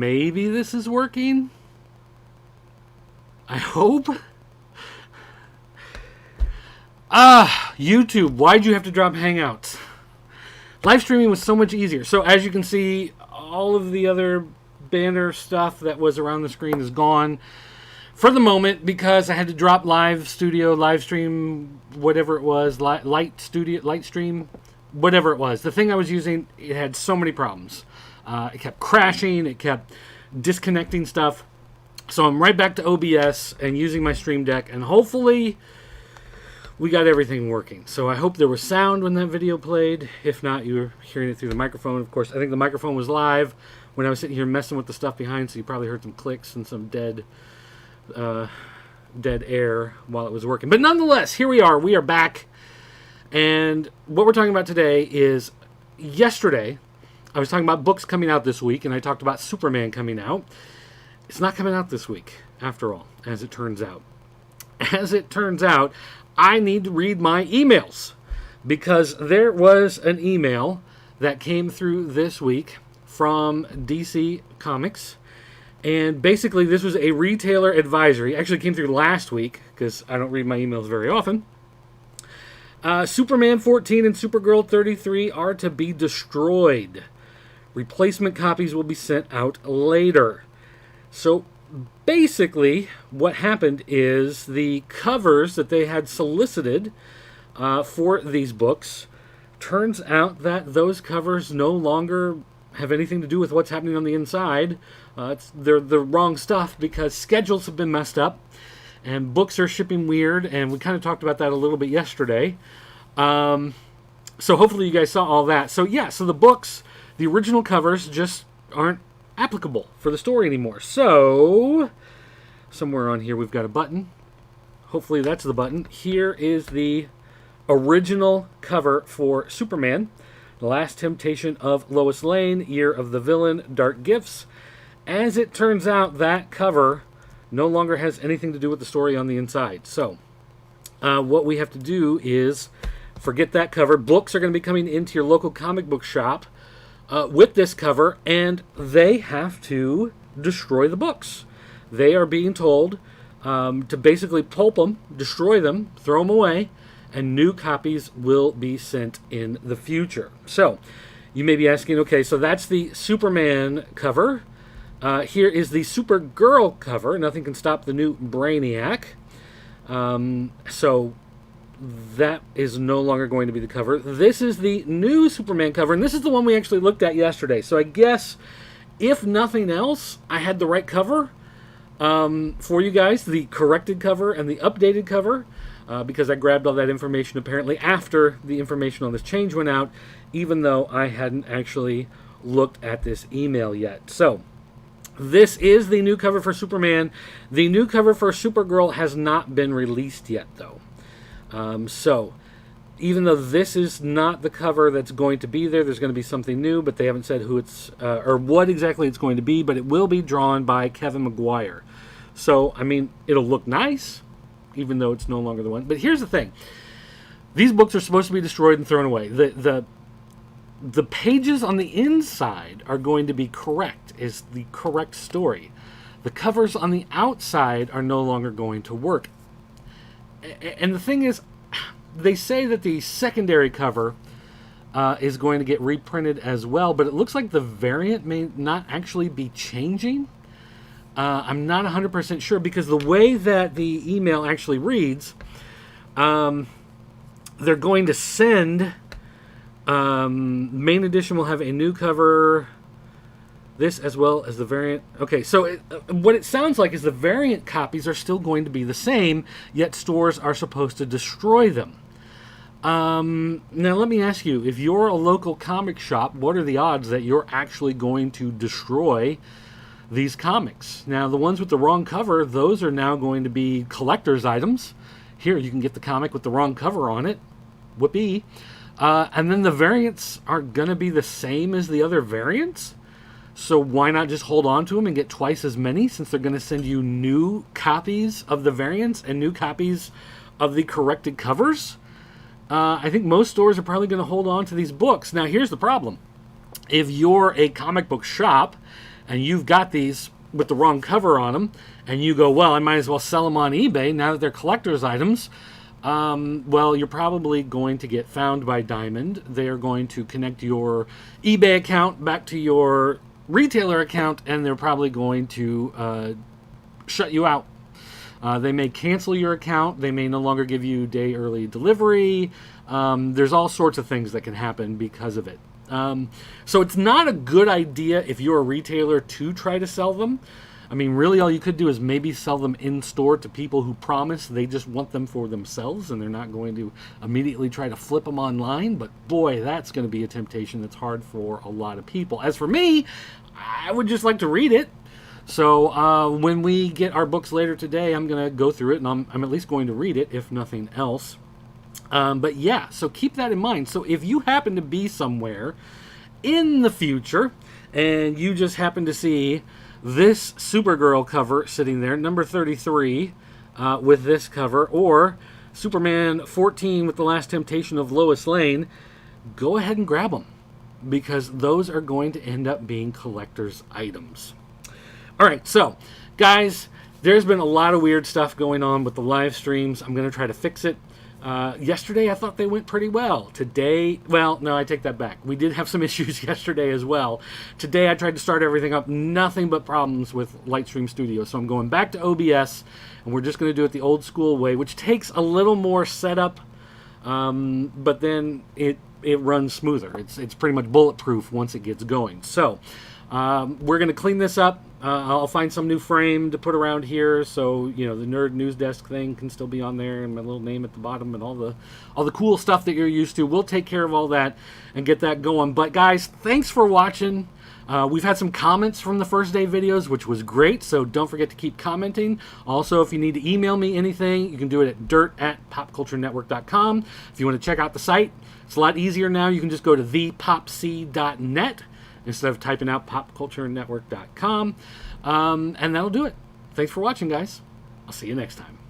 maybe this is working. I hope. YouTube, why'd you have to drop Hangouts? Live streaming was so much easier. So as you can see, all of the other banner stuff that was around the screen is gone for the moment because I had to drop Live Stream, whatever it was, Livestream, whatever it was. The thing I was using, it had so many problems. It kept crashing, it kept disconnecting stuff. So I'm right back to OBS and using my Stream Deck, and hopefully we got everything working. So I hope there was sound when that video played. If not, you were hearing it through the microphone. Of course, I think the microphone was live when I was sitting here messing with the stuff behind, so you probably heard some clicks and some dead air while it was working. But nonetheless, here we are. We are back. And what we're talking about today is yesterday, I was talking about books coming out this week, and I talked about Superman coming out. It's not coming out this week, after all, as it turns out. As it turns out, I need to read my emails because there was an email that came through this week from DC Comics. And basically, this was a retailer advisory. Actually, it came through last week because I don't read my emails very often. Superman 14 and Supergirl 33 are to be destroyed. Replacement copies will be sent out later. So basically, what happened is the covers that they had solicited for these books, turns out that those covers no longer have anything to do with what's happening on the inside. They're the wrong stuff because schedules have been messed up and books are shipping weird, and we kind of talked about that a little bit yesterday. So hopefully you guys saw all that. So yeah, so the books, the original covers just aren't applicable for the story anymore. So somewhere on here we've got a button. Hopefully that's the button. Here is the original cover for Superman, The Last Temptation of Lois Lane, Year of the Villain, Dark Gifts. As it turns out, that cover no longer has anything to do with the story on the inside. So what we have to do is forget that cover. Books are going to be coming into your local comic book shop with this cover, and they have to destroy the books. They are being told to basically pulp them, destroy them, throw them away, and new copies will be sent in the future. So you may be asking, okay, so that's the Superman cover. Here is the Supergirl cover. Nothing can stop the new Brainiac. So that is no longer going to be the cover. This is the new Superman cover, and this is the one we actually looked at yesterday. So I guess, if nothing else, I had the right cover for you guys, the corrected cover and the updated cover, because I grabbed all that information apparently after the information on this change went out, even though I hadn't actually looked at this email yet. So this is the new cover for Superman. The new cover for Supergirl has not been released yet, though. So even though this is not the cover that's going to be there, there's going to be something new, but they haven't said who it's or what exactly it's going to be, but it will be drawn by Kevin McGuire. So, I mean, it'll look nice, even though it's no longer the one. But here's the thing. These books are supposed to be destroyed and thrown away. The pages on the inside are going to be correct, is the correct story. The covers on the outside are no longer going to work. And the thing is, they say that the secondary cover is going to get reprinted as well, but it looks like the variant may not actually be changing. I'm not 100% sure, because the way that the email actually reads, they're going to send, main edition will have a new cover, this as well as the variant. Okay, so what it sounds like is the variant copies are still going to be the same, yet stores are supposed to destroy them. Now let me ask you, if you're a local comic shop, what are the odds that you're actually going to destroy these comics? Now, the ones with the wrong cover, those are now going to be collector's items. Here, you can get the comic with the wrong cover on it. Whoopee. And then the variants are going to be the same as the other variants. So why not just hold on to them and get twice as many, since they're going to send you new copies of the variants and new copies of the corrected covers? I think most stores are probably going to hold on to these books. Now, here's the problem. If you're a comic book shop and you've got these with the wrong cover on them, and you go, well, I might as well sell them on eBay now that they're collector's items. Well, you're probably going to get found by Diamond. They're going to connect your eBay account back to your retailer account, and they're probably going to shut you out. They may cancel your account. They may no longer give you day early delivery. There's all sorts of things that can happen because of it. So it's not a good idea if you're a retailer to try to sell them. I mean, really all you could do is maybe sell them in store to people who promise they just want them for themselves and they're not going to immediately try to flip them online. But boy, that's going to be a temptation that's hard for a lot of people. As for me, I would just like to read it. So when we get our books later today, I'm going to go through it, and I'm at least going to read it, if nothing else. But yeah, so keep that in mind. So if you happen to be somewhere in the future and you just happen to see this Supergirl cover sitting there, number 33, with this cover, or Superman 14 with the Last Temptation of Lois Lane, go ahead and grab them, because those are going to end up being collector's items. All right, so guys, there's been a lot of weird stuff going on with the live streams. I'm going to try to fix it. Yesterday, I thought they went pretty well. Today, well, no, I take that back. We did have some issues yesterday as well. Today, I tried to start everything up. Nothing but problems with Livestream Studio. So I'm going back to OBS, and we're just going to do it the old school way, which takes a little more setup, but then it runs smoother. It's pretty much bulletproof once it gets going. So we're going to clean this up. I'll find some new frame to put around here, so the Nerd News Desk thing can still be on there, and my little name at the bottom, and all the cool stuff that you're used to. We'll take care of all that and get that going. But guys, thanks for watching. We've had some comments from the first day videos, which was great, so don't forget to keep commenting. Also, if you need to email me anything, you can do it at dirt@popculturenetwork.com. If you want to check out the site, it's a lot easier now. You can just go to thepopc.net. instead of typing out popculturenetwork.com. And that'll do it. Thanks for watching, guys. I'll see you next time.